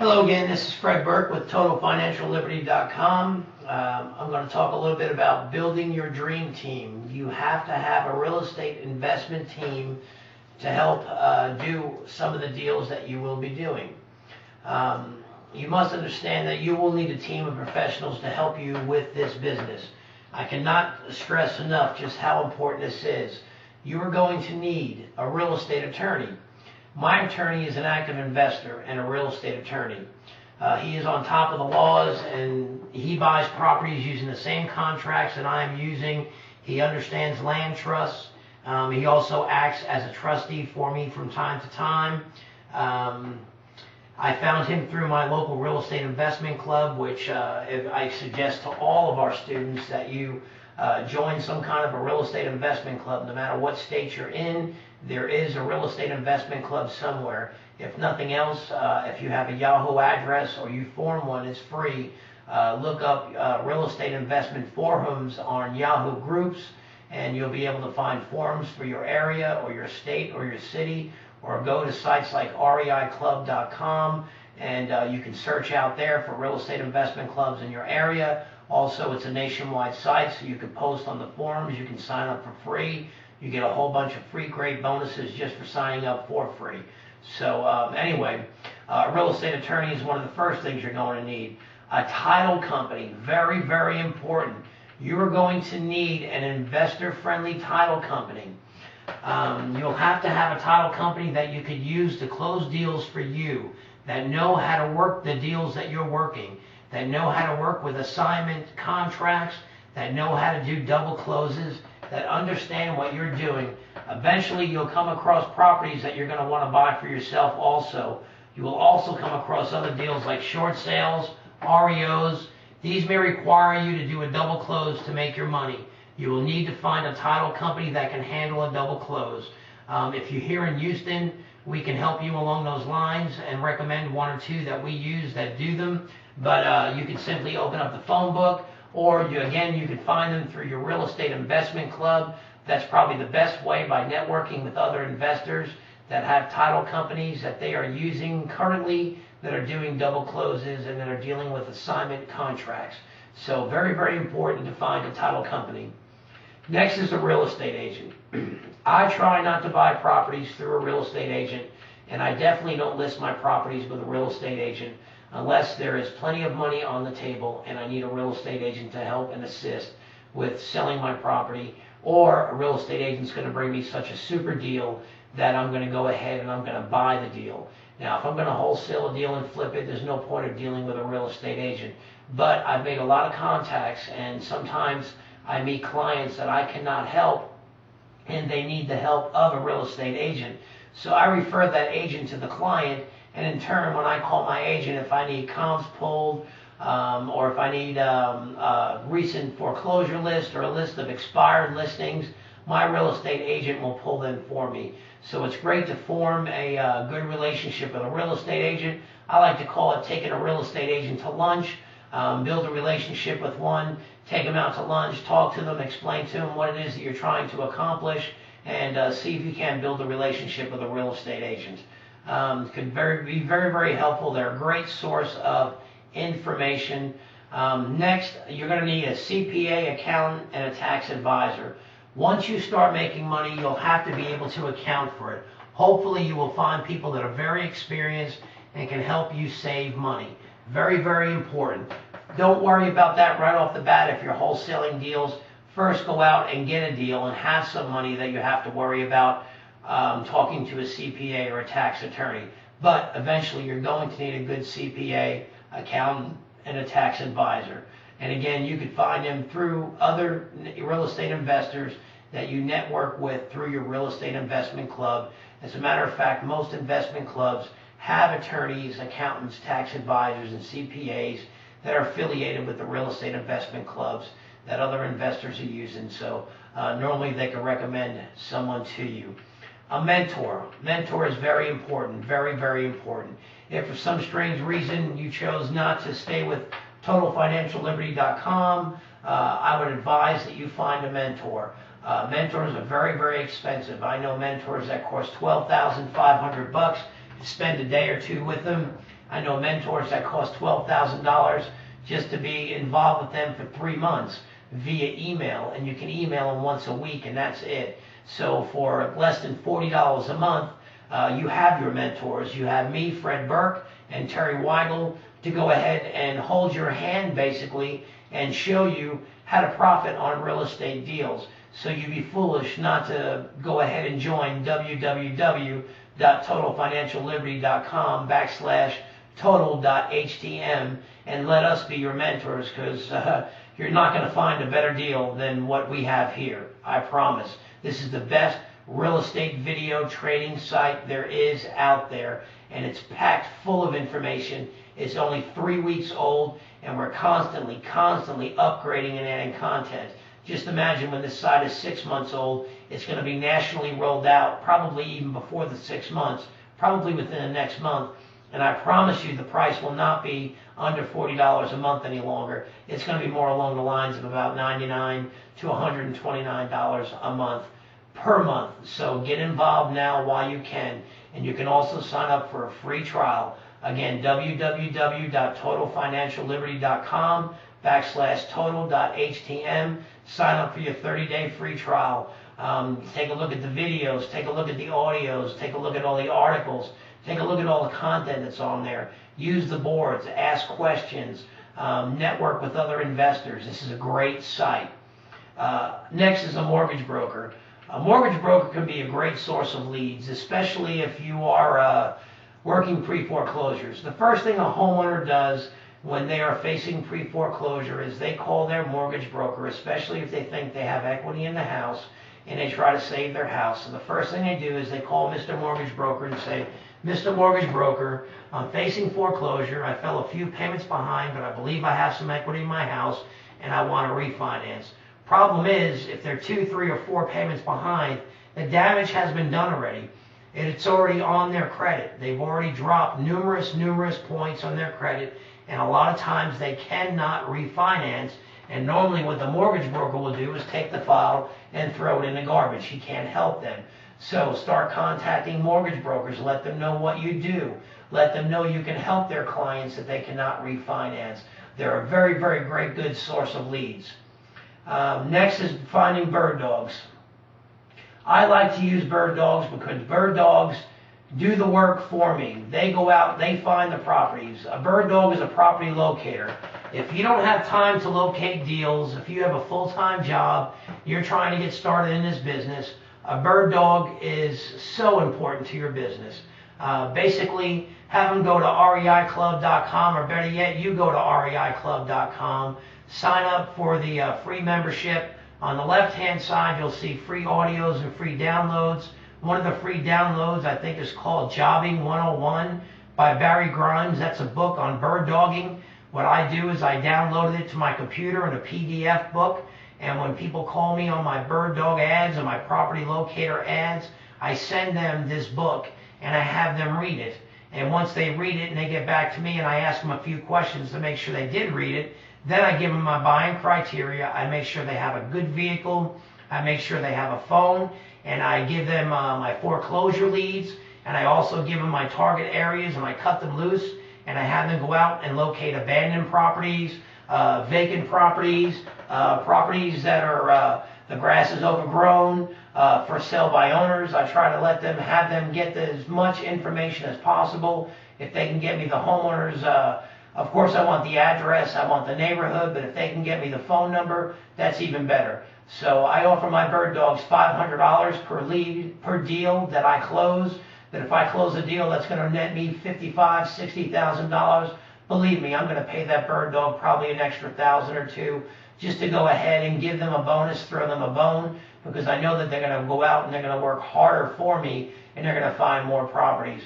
Hello again, this is Fred Burke with TotalFinancialLiberty.com. I'm going to talk a little bit about building your dream team. You have to have a real estate investment team to help do some of the deals that you will be doing. You must understand that you will need a team of professionals to help you with this business. I cannot stress enough just how important this is. You are going to need a real estate attorney. My attorney is an active investor and a real estate attorney. He is on top of the laws and he buys properties using the same contracts that I am using. He understands land trusts. He also acts as a trustee for me from time to time. I found him through my local real estate investment club, which I suggest to all of our students that you join some kind of a real estate investment club. No matter what state you're in, there is a real estate investment club somewhere. If nothing else, if you have a Yahoo address or you form one, it's free. Look up real estate investment forums on Yahoo groups, and you'll be able to find forums for your area or your state or your city, or go to sites like reiclub.com, and you can search out there for real estate investment clubs in your area. Also, it's a nationwide site, so you can post on the forums. You can sign up for free. You get a whole bunch of free great bonuses just for signing up for free. So anyway, a real estate attorney is one of the first things you're going to need. A title company, very, very important. You are going to need an investor-friendly title company. You'll have to have a title company that you could use to close deals for you, that know how to work the deals that you're working, that know how to work with assignment contracts, that know how to do double closes, that understand what you're doing. Eventually you'll come across properties that you're going to want to buy for yourself also. You will also come across other deals like short sales, REOs. These may require you to do a double close to make your money. You will need to find a title company that can handle a double close. If you're here in Houston, we can help you along those lines and recommend one or two that we use that do them. But you can simply open up the phone book, or you can find them through your real estate investment club. That's probably the best way, by networking with other investors that have title companies that they are using currently that are doing double closes and that are dealing with assignment contracts. So very, very important to find a title company. Next is a real estate agent. I try not to buy properties through a real estate agent, and I definitely don't list my properties with a real estate agent unless there is plenty of money on the table and I need a real estate agent to help and assist with selling my property, or a real estate agent's going to bring me such a super deal that I'm going to go ahead and I'm going to buy the deal. Now, if I'm going to wholesale a deal and flip it, there's no point of dealing with a real estate agent. But I've made a lot of contacts, and sometimes I meet clients that I cannot help, and they need the help of a real estate agent. So I refer that agent to the client, and in turn, when I call my agent, if I need comps pulled, or if I need a recent foreclosure list or a list of expired listings, my real estate agent will pull them for me. So it's great to form a good relationship with a real estate agent. I like to call it taking a real estate agent to lunch. Build a relationship with one, take them out to lunch, talk to them, explain to them what it is that you're trying to accomplish, and see if you can build a relationship with a real estate agent. Could be very, very helpful. They're a great source of information. Next, you're going to need a CPA, accountant, and a tax advisor. Once you start making money, you'll have to be able to account for it. Hopefully, you will find people that are very experienced and can help you save money. Very, very important. Don't worry about that right off the bat if you're wholesaling deals. First, go out and get a deal and have some money that you have to worry about talking to a CPA or a tax attorney. But eventually, you're going to need a good CPA, accountant, and a tax advisor. And again, you could find them through other real estate investors that you network with through your real estate investment club. As a matter of fact, most investment clubs have attorneys, accountants, tax advisors, and CPAs that are affiliated with the real estate investment clubs that other investors are using. So normally they can recommend someone to you. A mentor. Mentor is very important, very, very important. If for some strange reason you chose not to stay with TotalFinancialLiberty.com, I would advise that you find a mentor. Mentors are very, very expensive. I know mentors that cost $12,500 to spend a day or two with them. I know mentors that cost $12,000 just to be involved with them for 3 months via email, and you can email them once a week, and that's it. So for less than $40 a month, you have your mentors. You have me, Fred Burke, and Terry Wygal to go ahead and hold your hand, basically, and show you how to profit on real estate deals. So you'd be foolish not to go ahead and join www.totalfinancialliberty.com/total.htm and let us be your mentors, because you're not going to find a better deal than what we have here. I promise. This is the best real estate video trading site there is out there, and it's packed full of information. It's only 3 weeks old, and we're constantly upgrading and adding content. Just imagine when this site is 6 months old, it's going to be nationally rolled out, probably even before the 6 months, probably within the next month. And I promise you the price will not be under $40 a month any longer. It's going to be more along the lines of about $99 to $129 a month per month. So get involved now while you can. And you can also sign up for a free trial. Again, www.totalfinancialliberty.com/total.htm. Sign up for your 30-day free trial. Take a look at the videos, take a look at the audios, take a look at all the articles, take a look at all the content that's on there. Use the boards, ask questions, network with other investors. This is a great site. Next is a mortgage broker. A mortgage broker can be a great source of leads, especially if you are working pre-foreclosures. The first thing a homeowner does when they are facing pre-foreclosure is they call their mortgage broker, especially if they think they have equity in the house and they try to save their house. So the first thing they do is they call Mr. Mortgage Broker and say, Mr. Mortgage Broker, I'm facing foreclosure. I fell a few payments behind, but I believe I have some equity in my house and I want to refinance. Problem is, if they're 2, 3, or 4 payments behind, the damage has been done already. It's already on their credit. They've already dropped numerous points on their credit, and a lot of times they cannot refinance. And normally what the mortgage broker will do is take the file and throw it in the garbage. He can't help them. So start contacting mortgage brokers. Let them know what you do. Let them know you can help their clients that they cannot refinance. They're a very great good source of leads. Next is finding bird dogs. I like to use bird dogs because bird dogs do the work for me. They go out, they find the properties. A bird dog is a property locator. If you don't have time to locate deals, if you have a full-time job, you're trying to get started in this business, a bird dog is so important to your business. Basically, have them go to reiclub.com, or better yet, you go to reiclub.com, sign up for the free membership. On the left-hand side, you'll see free audios and free downloads. One of the free downloads, I think, is called Jobbing 101 by Barry Grimes. That's a book on bird dogging. What I do is I downloaded it to my computer in a PDF book, and when people call me on my bird dog ads and my property locator ads, I send them this book, and I have them read it. And once they read it and they get back to me and I ask them a few questions to make sure they did read it, then I give them my buying criteria. I make sure they have a good vehicle. I make sure they have a phone. And I give them my foreclosure leads. And I also give them my target areas, and I cut them loose. And I have them go out and locate abandoned properties, vacant properties, properties that are the grass is overgrown, for sale by owners. I try to let them have them get as much information as possible. If they can get me the homeowners, of course I want the address, I want the neighborhood, but if they can get me the phone number, that's even better. So I offer my bird dogs $500 per lead, per deal that I close. That if I close a deal that's going to net me $55,000, $60,000, believe me, I'm going to pay that bird dog probably an extra $1,000 or $2 just to go ahead and give them a bonus, throw them a bone, because I know that they're going to go out and they're going to work harder for me and they're going to find more properties.